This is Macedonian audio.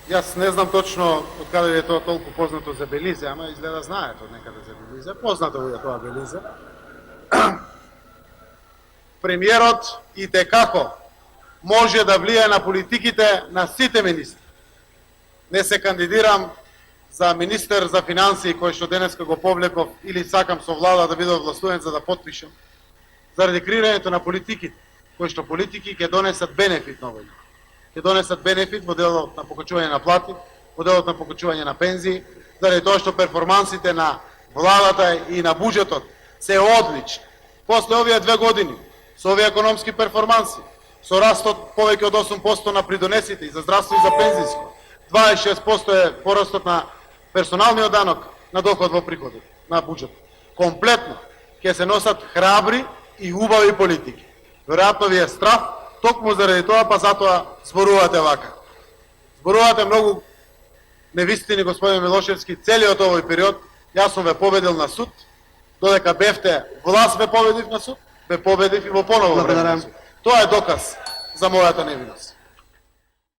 Јас не знам точно од каде е тоа толку познато за Белизе, ама изгледа знаете од некаде за Белизе. Познато ви е тоа Белизе. Премиерот и како може да влие на политиките на сите министри. Не се кандидирам за министер за финансии, кој што денеска го повлеков, или сакам со влада да бидам властувен за да потпишам, заради креирањето на политиките, кои што политики ќе донесат бенефит на овој. Ќе донесат бенефит во делот на покачување на плати, во делот на покачување на пензии, заради тоа што перформансите на владата и на буџетот се одлични. После овие 2 години, со овие економски перформанси, со растот повеќе од 8% на придонесите и за здравство и за пензиско, 26% е порастот на персоналниот данок на доход во приходот на буџет. Комплетно ќе се носат храбри и убави политики. Веројатно ви е страх, токму заради тоа, па затоа зборувате вака. Зборувате многу невистини, господин Милошевски, целиот овој период. Јас сум ве победил на суд, додека бевте власт ве победив на суд, ве победив и во поново време на суд. Тоа е доказ за мојата невиност.